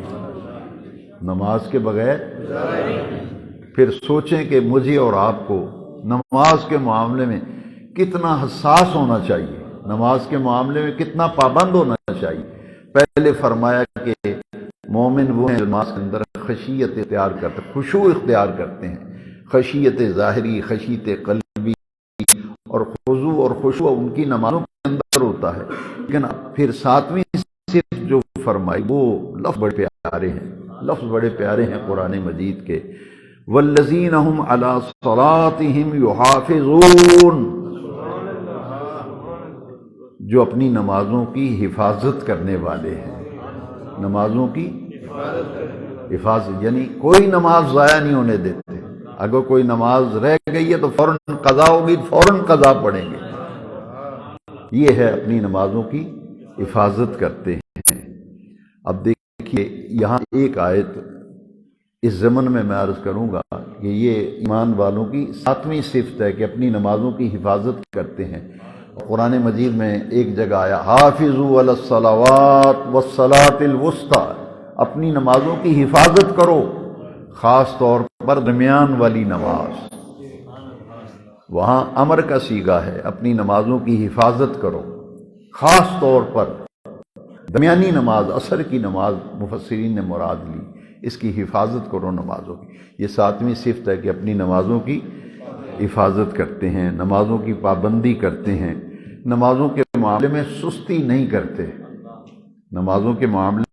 نماز کے بغیر. پھر سوچیں کہ مجھے اور آپ کو نماز کے معاملے میں کتنا حساس ہونا چاہیے، نماز کے معاملے میں کتنا پابند ہونا چاہیے۔ پہلے فرمایا کہ مومن وہ ہیں جو نماز کے اندر خشیت اختیار کرتے، خشوع اختیار کرتے ہیں، خشیت ظاہری، خشیت قلبی اور خضوع اور خشوع ان کی نمازوں کے اندر ہوتا ہے۔ لیکن پھر ساتویں صفت جو فرمائی وہ لفظ بڑے پیارے ہیں، لفظ بڑے پیارے ہیں قرآن مجید کے، والذین هم علی صلاتهم یحافظون، جو اپنی نمازوں کی حفاظت کرنے والے ہیں، نمازوں کی حفاظت یعنی کوئی نماز ضائع نہیں ہونے دیتے۔ اگر کوئی نماز رہ گئی ہے تو فوراً قضا ہوگی، فوراً قضا پڑھیں گے، یہ ہے اپنی نمازوں کی حفاظت کرتے ہیں۔ اب دیکھیے یہاں ایک آیت اس ضمن میں عرض کروں گا کہ یہ ایمان والوں کی ساتویں صفت ہے کہ اپنی نمازوں کی حفاظت کرتے ہیں۔ قرآن مجید میں ایک جگہ آیا حافظوا علی الصلوات والصلاۃ الوسطی، اپنی نمازوں کی حفاظت کرو، خاص طور پر درمیان والی نماز، وہاں امر کا صیغہ ہے، اپنی نمازوں کی حفاظت کرو، خاص طور پر درمیانی نماز، عصر کی نماز مفسرین نے مراد لی، اس کی حفاظت کرو نمازوں کی۔ یہ ساتویں صفت ہے کہ اپنی نمازوں کی حفاظت کرتے ہیں، نمازوں کی پابندی کرتے ہیں، نمازوں کے معاملے میں سستی نہیں کرتے، نمازوں کے معاملے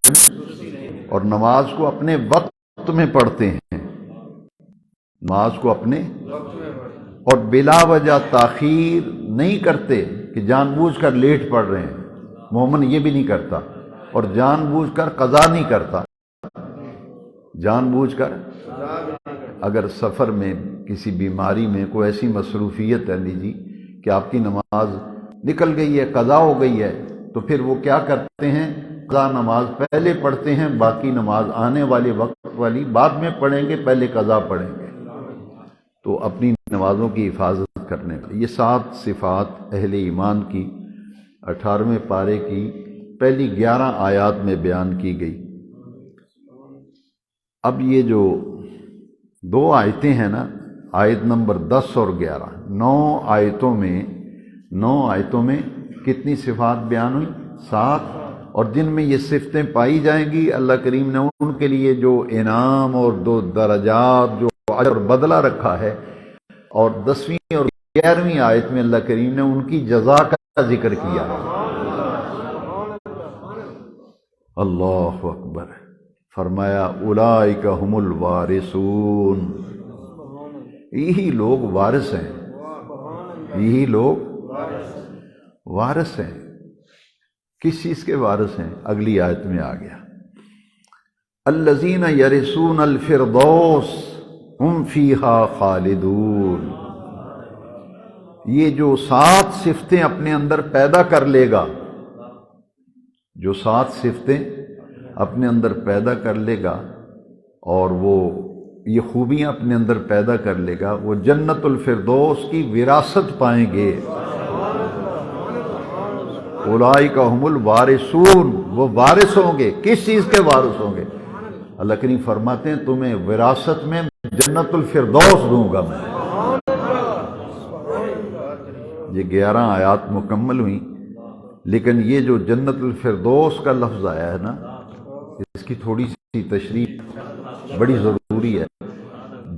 میں، اور نماز کو اپنے وقت میں پڑھتے ہیں، نماز کو اپنے اور بلا وجہ تاخیر نہیں کرتے کہ جان بوجھ کر لیٹ پڑھ رہے ہیں، مومن یہ بھی نہیں کرتا، اور جان بوجھ کر قضا نہیں کرتا، جان بوجھ کر اگر سفر میں کسی بیماری میں کوئی ایسی مصروفیت ہے لیجیے کہ آپ کی نماز نکل گئی ہے، قضا ہو گئی ہے، تو پھر وہ کیا کرتے ہیں، قضا نماز پہلے پڑھتے ہیں، باقی نماز آنے والے وقت والی بعد میں پڑھیں گے، پہلے قضا پڑھیں گے۔ تو اپنی نمازوں کی حفاظت کرنے کا یہ 7 صفات اہل ایمان کی 18ویں پارے کی پہلی 11 آیات میں بیان کی گئی۔ اب یہ جو 2 آیتیں ہیں نا، آیت نمبر 10 اور 11، 9 آیتوں میں کتنی صفات بیان ہوئی؟ 7، اور جن میں یہ صفتیں پائی جائیں گی اللہ کریم نے ان کے لیے جو انعام اور 2 درجات، جو اجر اور بدلہ رکھا ہے، اور 10ویں اور 11ویں آیت میں اللہ کریم نے ان کی جزا کا ذکر کیا ہے۔ اللہ اکبر، فرمایا اولئک هم الوارثون، یہی لوگ وارث ہیں، یہی لوگ وارث ہیں۔ کس چیز کے وارث ہیں؟ اگلی آیت میں آ گیا الذین یرثون الفردوس ہم فیہا خالدون، یہ جو 7 صفتیں اپنے اندر پیدا کر لے گا، جو 7 صفتیں اپنے اندر پیدا کر لے گا اور وہ یہ خوبیاں اپنے اندر پیدا کر لے گا، وہ جنت الفردوس کی وراثت پائیں گے۔ اولئک هم الوارثون، وہ وارث ہوں گے، کس چیز کے وارث ہوں گے؟ اللہ کریم فرماتے ہیں تمہیں وراثت میں جنت الفردوس دوں گا میں۔ یہ 11 آیات مکمل ہوئیں، لیکن یہ جو جنت الفردوس کا لفظ آیا ہے نا، اس کی تھوڑی سی تشریح بڑی ضروری ہے۔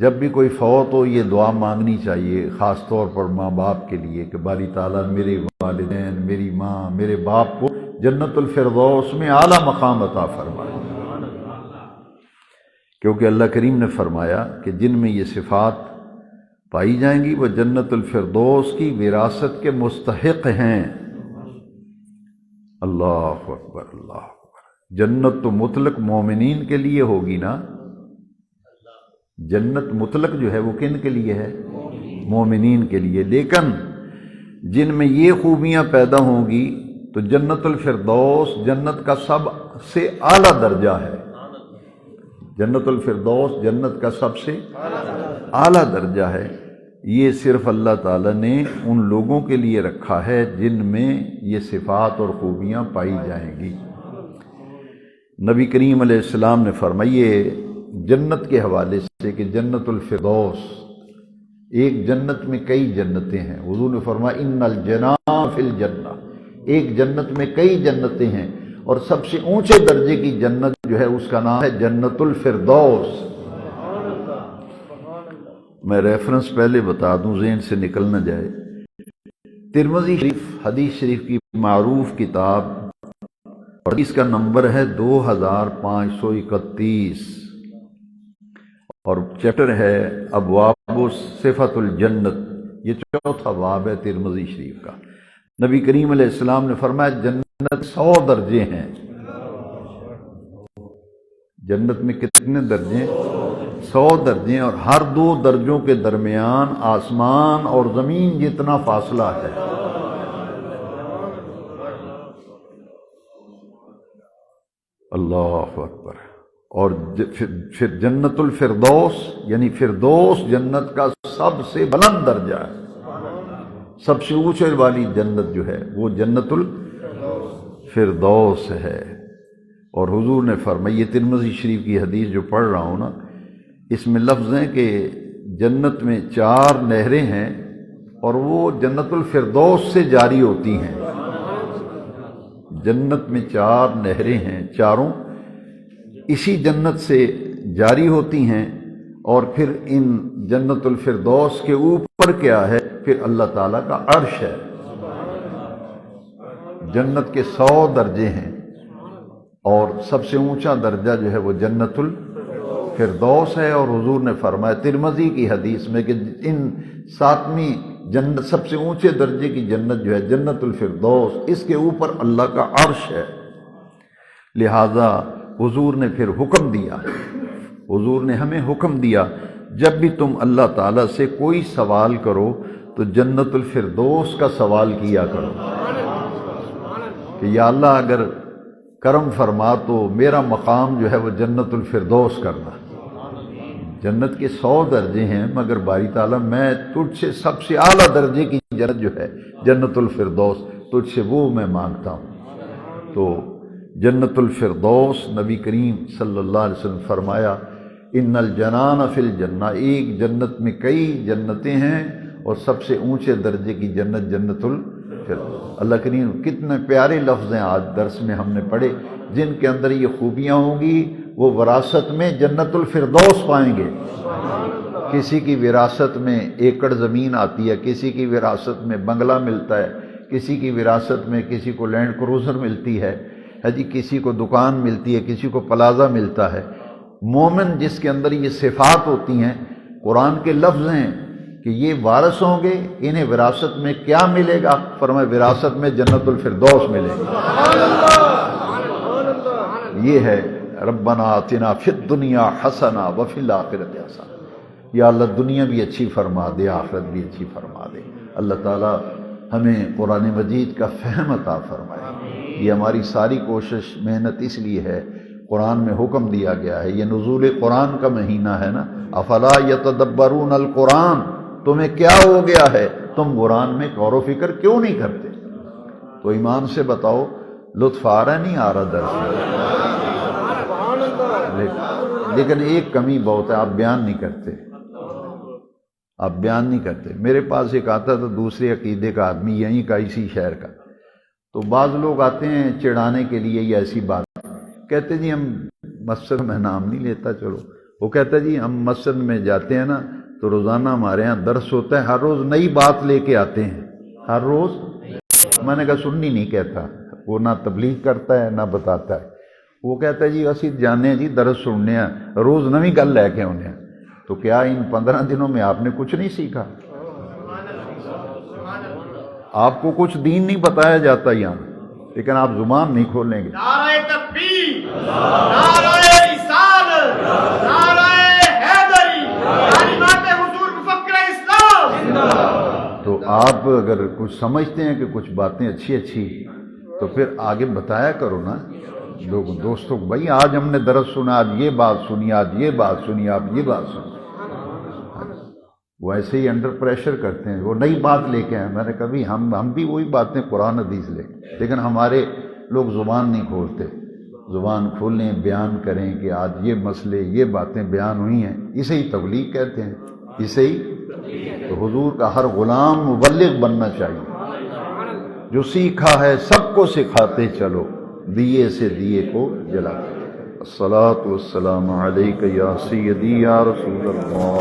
جب بھی کوئی فوت ہو یہ دعا مانگنی چاہیے، خاص طور پر ماں باپ کے لیے کہ باری تعالیٰ میرے والدین، میری ماں، میرے باپ کو جنت الفردوس میں اعلیٰ مقام عطا فرمائے، کیونکہ اللہ کریم نے فرمایا کہ جن میں یہ صفات پائی جائیں گی وہ جنت الفردوس کی وراثت کے مستحق ہیں۔ اللہ اکبر، اللہ اکبر۔ جنت تو مطلق مومنین کے لیے ہوگی نا، جنت مطلق جو ہے وہ کن کے لیے ہے؟ مومنین کے لیے، لیکن جن میں یہ خوبیاں پیدا ہوں گی تو جنت الفردوس جنت کا سب سے اعلیٰ درجہ ہے، جنت الفردوس جنت کا سب سے اعلیٰ درجہ ہے۔ یہ صرف اللہ تعالیٰ نے ان لوگوں کے لیے رکھا ہے جن میں یہ صفات اور خوبیاں پائی جائیں گی۔ نبی کریم علیہ السلام نے فرمائے جنت کے حوالے سے کہ جنت الفردوس ایک جنت میں کئی جنتیں ہیں. حضور نے فرمایا ان الجنان فی الجنہ، ایک جنت میں کئی جنتیں ہیں، اور سب سے اونچے درجے کی جنت جو ہے اس کا نام ہے جنت الفردوس. میں ریفرنس پہلے بتا دوں ذہن سے نکل نہ جائے. ترمذی شریف حدیث شریف کی معروف کتاب، اور حدیث کا نمبر ہے 2531، اور چیپٹر ہے ابواب صفت الجنت. یہ چوتھا باب ہے ترمذی شریف کا. نبی کریم علیہ السلام نے فرمایا جنت 100 درجے ہیں. جنت میں کتنے درجے؟ 100 درجے، اور ہر 2 درجوں کے درمیان آسمان اور زمین جتنا فاصلہ ہے. اللہ اکبر. اور پھر جنت الفردوس، یعنی فردوس جنت کا سب سے بلند درجہ ہے، سب سے اونچے والی جنت جو ہے وہ جنت الفردوس ہے. اور حضور نے فرمایا، یہ ترمذی شریف کی حدیث جو پڑھ رہا ہوں نا، اس میں لفظ ہیں کہ جنت میں 4 نہریں ہیں اور وہ جنت الفردوس سے جاری ہوتی ہیں. جنت میں 4 نہریں ہیں، چاروں اسی جنت سے جاری ہوتی ہیں. اور پھر ان جنت الفردوس کے اوپر کیا ہے؟ پھر اللہ تعالیٰ کا عرش ہے. جنت کے 100 درجے ہیں، اور سب سے اونچا درجہ جو ہے وہ جنت الفردوس ہے. اور حضور نے فرمایا ترمذی کی حدیث میں کہ ان 7ویں جنت، سب سے اونچے درجے کی جنت جو ہے جنت الفردوس، اس کے اوپر اللہ کا عرش ہے. لہذا حضور نے پھر حکم دیا، حضور نے ہمیں حکم دیا جب بھی تم اللہ تعالیٰ سے کوئی سوال کرو تو جنت الفردوس کا سوال کیا کرو کہ یا اللہ اگر کرم فرما تو میرا مقام جو ہے وہ جنت الفردوس کرنا. جنت کے 100 درجے ہیں، مگر باری تعالیٰ میں تجھ سے سب سے اعلیٰ درجے کی جنت جو ہے جنت الفردوس، تجھ سے وہ میں مانگتا ہوں. تو جنت الفردوس نبی کریم صلی اللہ علیہ وسلم فرمایا ان الجنان فی الجنہ، ایک جنت میں کئی جنتیں ہیں، اور سب سے اونچے درجے کی جنت جنت الفردوس. اللہ کریم کتنے پیارے لفظ ہیں آج درس میں ہم نے پڑھے، جن کے اندر یہ خوبیاں ہوں گی وہ وراثت میں جنت الفردوس پائیں گے. کسی کی وراثت میں ایکڑ زمین آتی ہے، کسی کی وراثت میں بنگلہ ملتا ہے، کسی کی وراثت میں کسی کو لینڈ کروزر ملتی ہے جی، کسی کو دکان ملتی ہے، کسی کو پلازہ ملتا ہے. مومن جس کے اندر یہ صفات ہوتی ہیں، قرآن کے لفظ ہیں کہ یہ وارث ہوں گے، انہیں وراثت میں کیا ملے گا؟ فرمایا وراثت میں جنت الفردوس ملے گا. یہ ہے ربنا آتنا فی الدنیا حسنہ وفی الآخرۃ حسنہ. یا اللہ دنیا بھی اچھی فرما دے، آخرت بھی اچھی فرما دے. اللہ تعالیٰ ہمیں قرآن مجید کا فہم عطا فرمائے. یہ ہماری ساری کوشش محنت اس لیے ہے، قرآن میں حکم دیا گیا ہے، یہ نزول قرآن کا مہینہ ہے نا. افلا یتدبرون القرآن، تمہیں کیا ہو گیا ہے، تم قرآن میں غور و فکر کیوں نہیں کرتے؟ تو ایمان سے بتاؤ لطف آ رہا نہیں آ رہا درس میں؟ لیکن ایک کمی بہت ہے، آپ بیان نہیں کرتے، آپ بیان نہیں کرتے. میرے پاس ایک آتا تھا دوسرے عقیدے کا آدمی، یہیں کا اسی شہر کا. تو بعض لوگ آتے ہیں چڑھانے کے لیے یا ایسی بات، کہتے جی ہم مسجد میں نام نہیں لیتا، چلو وہ کہتا جی ہم مسجد میں جاتے ہیں نا تو روزانہ ہمارے ہاں درس ہوتا ہے، ہر روز نئی بات لے کے آتے ہیں، ہر روز. میں نے کہا سننی نہیں کہتا، وہ نہ تبلیغ کرتا ہے نہ بتاتا ہے. وہ کہتا ہے جی اسی جانے جی درس سننے ہیں، روز نئی گل لے کے آنے ہیں. تو کیا ان 15 دنوں میں آپ نے کچھ نہیں سیکھا؟ آپ کو کچھ دین نہیں بتایا جاتا یہاں، لیکن آپ زبان نہیں کھولیں گے. نعرہ تکبیر، نعرہ رسالت، نعرہ حیدری، کلمات حضور مفکر اسلام. تو آپ اگر کچھ سمجھتے ہیں کہ کچھ باتیں اچھی اچھی تو پھر آگے بتایا کرو نا لوگ دوستوں کو، بھائی آج ہم نے درس سنا، آج یہ بات سنی، آج یہ بات سنی، آپ یہ بات سنی. وہ ایسے ہی انڈر پریشر کرتے ہیں، وہ نئی بات لے کے آئے. میں نے کبھی ہم بھی وہی باتیں قرآن حدیث لے، لیکن ہمارے لوگ زبان نہیں کھولتے. زبان کھولیں، بیان کریں کہ آج یہ مسئلے، یہ باتیں بیان ہوئی ہیں. اسے ہی تبلیغ کہتے ہیں، اسے ہی تو حضور کا ہر غلام مبلغ بننا چاہیے، جو سیکھا ہے سب کو سکھاتے چلو، دیے سے دیے کو جلاتے چلو۔ الصلاۃ والسلام علیک یا سیدی یا رسول اللہ،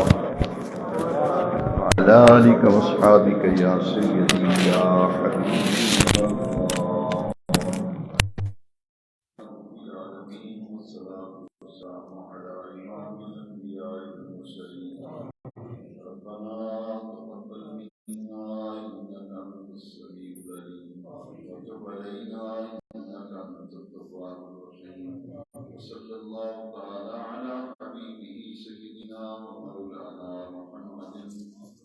وعلی آلک واصحابک یا سیدی یا حبیب اللہ۔ والصلاة والسلام على إمام الأنبياء والمرسلين، ربنا تقبل منا إنك أنت السميع العليم وتب علينا إنك أنت التواب الرحيم، وصلى الله تعالى على حبيبه سيدنا ومولانا محمد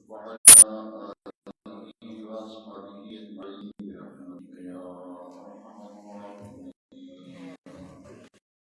وعلى